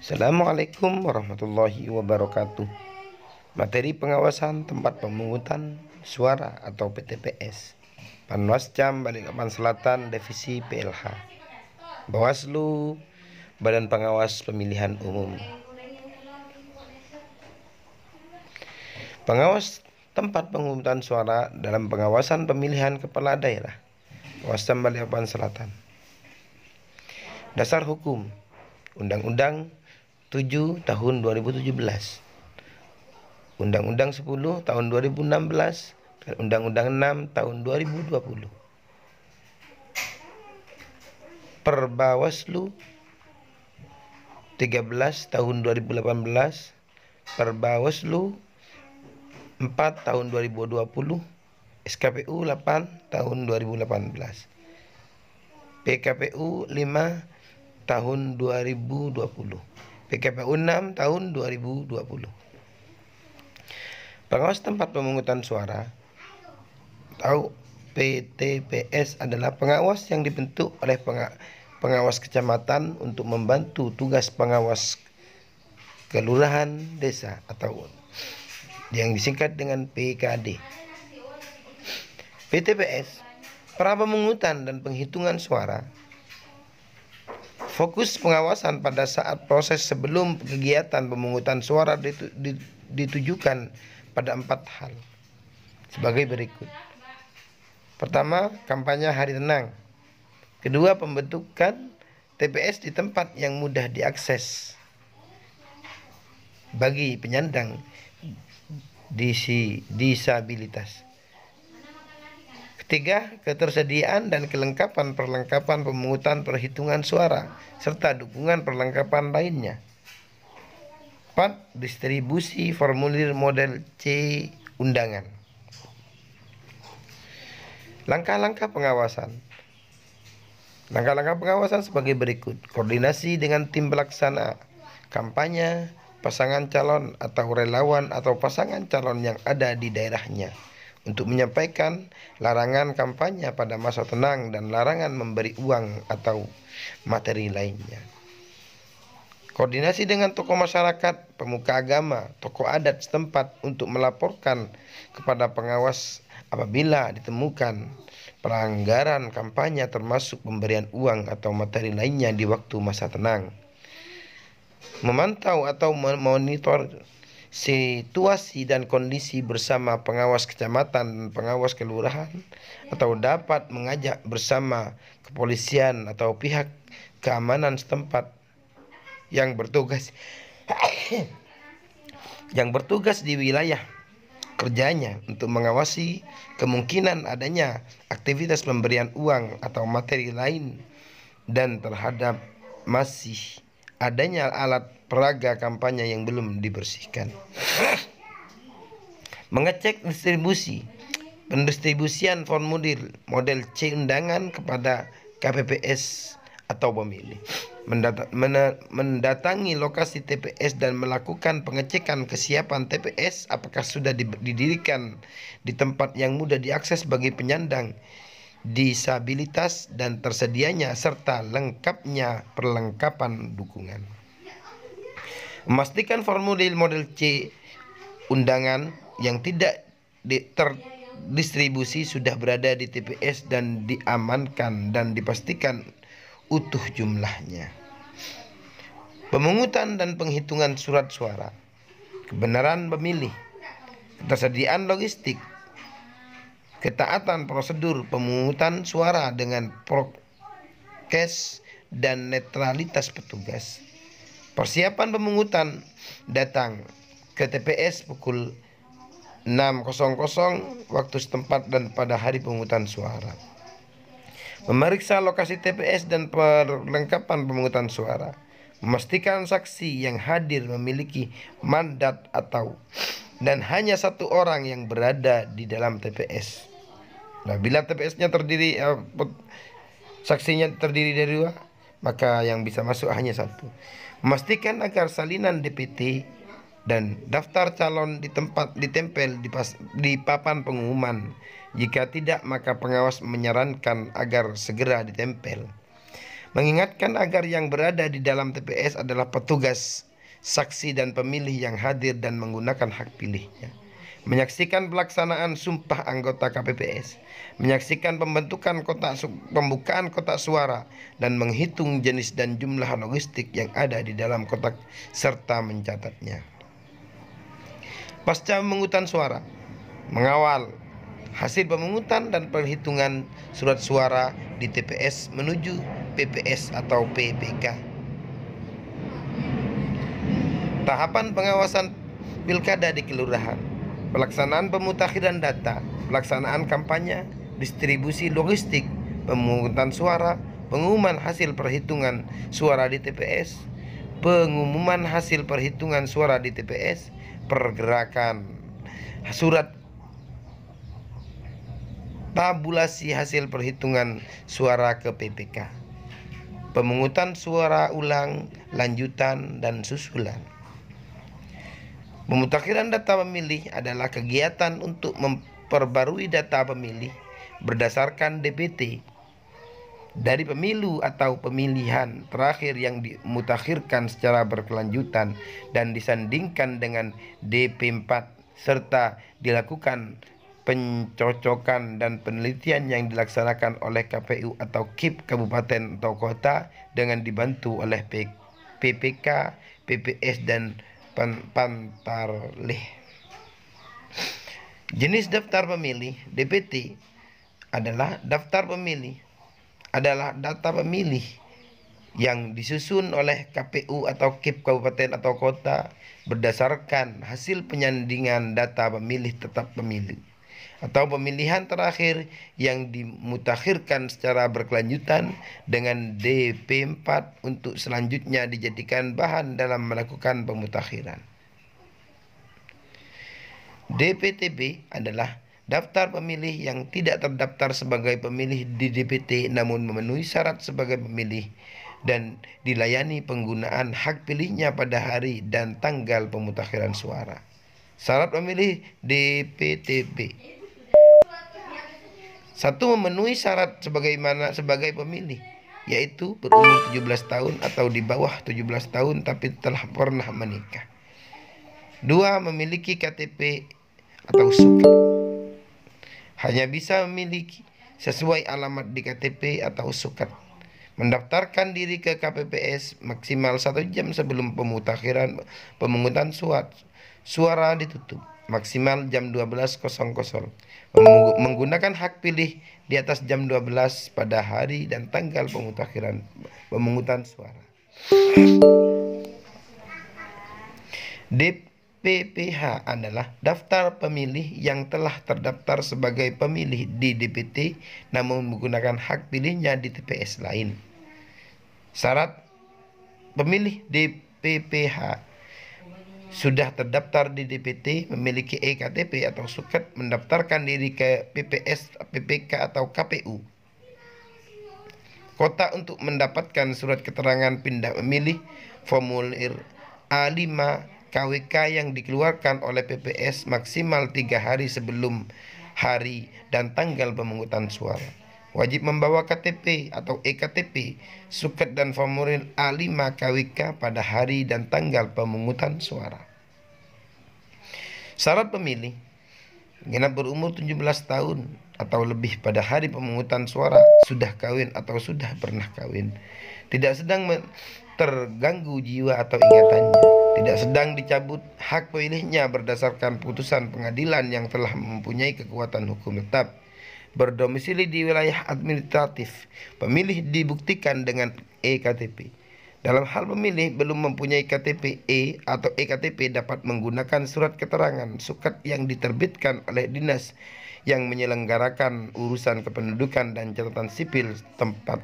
Assalamualaikum warahmatullahi wabarakatuh. Materi pengawasan tempat pemungutan suara atau PTPS, Panwascam Balikpapan Selatan Divisi PLH, Bawaslu, Badan Pengawas Pemilihan Umum. Pengawas tempat pemungutan suara dalam pengawasan pemilihan kepala daerah, Panwascam Balikpapan Selatan. Dasar hukum Undang-Undang 7 tahun 2017, Undang-Undang 10 tahun 2016, dan Undang-Undang 6 tahun 2020. Perbawaslu 13 tahun 2018, Perbawaslu 4 tahun 2020, SKPU 8 tahun 2018, PKPU 5 tahun 2020, PKPU 6 tahun 2020. Pengawas tempat pemungutan suara atau PTPS adalah pengawas yang dibentuk oleh pengawas kecamatan untuk membantu tugas pengawas kelurahan desa atau yang disingkat dengan PKD. PTPS, pra pemungutan dan penghitungan suara. Fokus pengawasan pada saat proses sebelum kegiatan pemungutan suara ditujukan pada 4 hal sebagai berikut. Pertama, kampanye hari tenang. Kedua, pembentukan TPS di tempat yang mudah diakses bagi penyandang disabilitas. Ketiga, ketersediaan dan kelengkapan perlengkapan pemungutan perhitungan suara serta dukungan perlengkapan lainnya. 4. Distribusi formulir model C undangan. Langkah-langkah pengawasan. Langkah-langkah pengawasan sebagai berikut. Koordinasi dengan tim pelaksana kampanye, pasangan calon atau relawan atau pasangan calon yang ada di daerahnya untuk menyampaikan larangan kampanye pada masa tenang dan larangan memberi uang atau materi lainnya. Koordinasi dengan tokoh masyarakat, pemuka agama, tokoh adat setempat untuk melaporkan kepada pengawas apabila ditemukan pelanggaran kampanye termasuk pemberian uang atau materi lainnya di waktu masa tenang. Memantau atau memonitor situasi dan kondisi bersama pengawas kecamatan dan pengawas kelurahan, atau dapat mengajak bersama kepolisian atau pihak keamanan setempat yang bertugas di wilayah kerjanya untuk mengawasi kemungkinan adanya aktivitas pemberian uang atau materi lain dan terhadap masih adanya alat peraga kampanye yang belum dibersihkan. Mengecek pendistribusian formulir model C undangan kepada KPPS atau pemilih. Mendatangi lokasi TPS dan melakukan pengecekan kesiapan TPS apakah sudah didirikan di tempat yang mudah diakses bagi penyandang disabilitas dan tersedianya serta lengkapnya perlengkapan dukungan. Memastikan formulir model C undangan yang tidak terdistribusi sudah berada di TPS dan diamankan dan dipastikan utuh jumlahnya. Pemungutan dan penghitungan surat suara. Kebenaran pemilih. Ketersediaan logistik. Ketaatan prosedur pemungutan suara dengan prokes dan netralitas petugas. Persiapan pemungutan, datang ke TPS pukul 6.00 waktu setempat dan pada hari pemungutan suara. Memeriksa lokasi TPS dan perlengkapan pemungutan suara. Memastikan saksi yang hadir memiliki mandat dan hanya 1 orang yang berada di dalam TPS. Nah, bila TPS-nya saksinya terdiri dari 2, maka yang bisa masuk hanya 1. Memastikan agar salinan DPT dan daftar calon ditempel di papan pengumuman. Jika tidak, maka pengawas menyarankan agar segera ditempel. Mengingatkan agar yang berada di dalam TPS adalah petugas, saksi dan pemilih yang hadir dan menggunakan hak pilihnya. Menyaksikan pelaksanaan sumpah anggota KPPS, menyaksikan pembukaan kotak suara, dan menghitung jenis dan jumlah logistik yang ada di dalam kotak serta mencatatnya. Pasca pemungutan suara, mengawal hasil pemungutan dan perhitungan surat suara di TPS menuju PPS atau PPK. Tahapan pengawasan pilkada di kelurahan, pelaksanaan pemutakhiran data, pelaksanaan kampanye, distribusi logistik, pemungutan suara, pengumuman hasil perhitungan suara di TPS, pengumuman hasil perhitungan suara di TPS, pergerakan surat tabulasi hasil perhitungan suara ke PPK, pemungutan suara ulang, lanjutan, dan susulan. Pemutakhiran data pemilih adalah kegiatan untuk memperbarui data pemilih berdasarkan DPT dari pemilu atau pemilihan terakhir yang dimutakhirkan secara berkelanjutan dan disandingkan dengan DP4 serta dilakukan pencocokan dan penelitian yang dilaksanakan oleh KPU atau KIP kabupaten atau kota dengan dibantu oleh PPK, PPS dan Pantarlih. Jenis daftar pemilih DPT adalah daftar pemilih adalah data pemilih yang disusun oleh KPU atau KIP kabupaten atau kota berdasarkan hasil penyandingan data pemilih tetap pemilu atau pemilihan terakhir yang dimutakhirkan secara berkelanjutan dengan DP4 untuk selanjutnya dijadikan bahan dalam melakukan pemutakhiran. DPTB adalah daftar pemilih yang tidak terdaftar sebagai pemilih di DPT namun memenuhi syarat sebagai pemilih dan dilayani penggunaan hak pilihnya pada hari dan tanggal pemutakhiran suara. Syarat pemilih DPTB: 1. Memenuhi syarat sebagai pemilih, yaitu berumur 17 tahun atau di bawah 17 tahun tapi telah pernah menikah. 2. Memiliki KTP atau suket. Hanya bisa memiliki sesuai alamat di KTP atau suket. Mendaftarkan diri ke KPPS maksimal 1 jam sebelum pemungutan suara ditutup, maksimal jam 12.00. Menggunakan hak pilih di atas jam 12 pada hari dan tanggal pemungutan suara. DPPH adalah daftar pemilih yang telah terdaftar sebagai pemilih di DPT namun menggunakan hak pilihnya di TPS lain. Syarat pemilih DPPH: sudah terdaftar di DPT, memiliki eKTP atau suket, mendaftarkan diri ke PPS, PPK atau KPU kota untuk mendapatkan surat keterangan pindah memilih formulir A5 KWK yang dikeluarkan oleh PPS maksimal 3 hari sebelum hari dan tanggal pemungutan suara. Wajib membawa KTP atau eKTP, suket dan formulir A5 KWK pada hari dan tanggal pemungutan suara. Syarat pemilih: genap berumur 17 tahun atau lebih pada hari pemungutan suara, sudah kawin atau sudah pernah kawin, tidak sedang terganggu jiwa atau ingatannya, tidak sedang dicabut hak pilihnya berdasarkan putusan pengadilan yang telah mempunyai kekuatan hukum tetap, berdomisili di wilayah administratif pemilih dibuktikan dengan eKTP. Dalam hal pemilih belum mempunyai KTP atau eKTP dapat menggunakan surat keterangan suket yang diterbitkan oleh dinas yang menyelenggarakan urusan kependudukan dan catatan sipil tempat.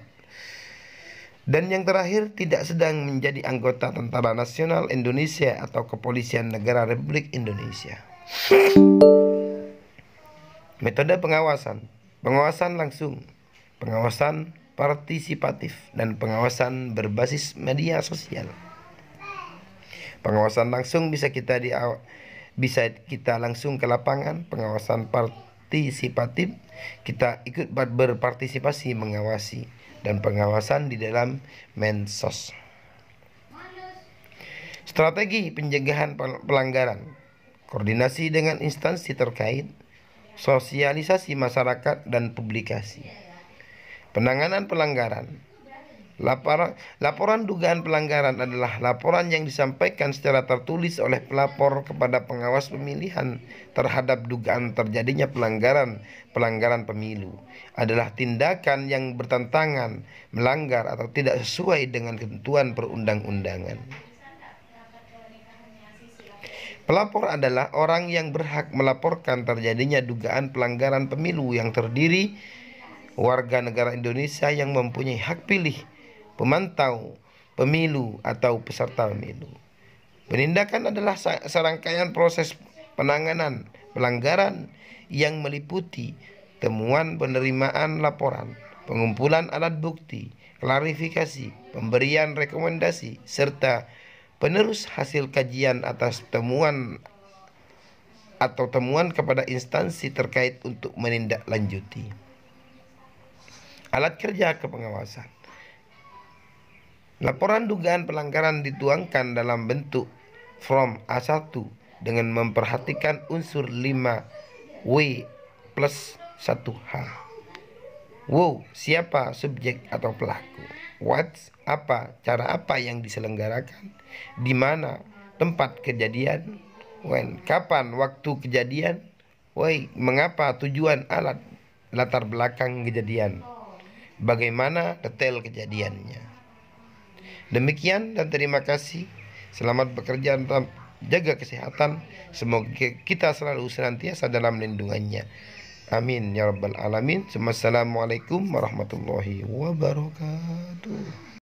Dan yang terakhir, tidak sedang menjadi anggota Tentara Nasional Indonesia atau Kepolisian Negara Republik Indonesia. Metode pengawasan: pengawasan langsung, pengawasan partisipatif, dan pengawasan berbasis media sosial. Pengawasan langsung bisa kita langsung ke lapangan. Pengawasan partisipatif kita ikut berpartisipasi mengawasi. dan pengawasan di dalam Mensos. Strategi pencegahan pelanggaran, koordinasi dengan instansi terkait, sosialisasi masyarakat dan publikasi. Penanganan pelanggaran. Laporan dugaan pelanggaran adalah laporan yang disampaikan secara tertulis oleh pelapor kepada pengawas pemilihan terhadap dugaan terjadinya pelanggaran pemilu. Adalah tindakan yang bertentangan, melanggar atau tidak sesuai dengan ketentuan perundang-undangan. Pelapor adalah orang yang berhak melaporkan terjadinya dugaan pelanggaran pemilu yang terdiri warga negara Indonesia yang mempunyai hak pilih, pemantau pemilu atau peserta pemilu. Penindakan adalah serangkaian proses penanganan pelanggaran yang meliputi temuan penerimaan laporan, pengumpulan alat bukti, klarifikasi, pemberian rekomendasi, serta penerus hasil kajian atas temuan kepada instansi terkait untuk menindaklanjuti. Alat kerja kepengawasan. Laporan dugaan pelanggaran dituangkan dalam bentuk form A1 dengan memperhatikan unsur 5W plus 1H. Wow, siapa subjek atau pelaku? What, apa, cara apa yang diselenggarakan? Di mana tempat kejadian? When, kapan waktu kejadian? Why, mengapa, tujuan, alat, latar belakang kejadian? Bagaimana detail kejadiannya? Demikian dan terima kasih. Selamat bekerja dan jaga kesehatan. Semoga kita selalu senantiasa dalam lindungannya. Amin ya rabbal alamin. Assalamualaikum warahmatullahi wabarakatuh.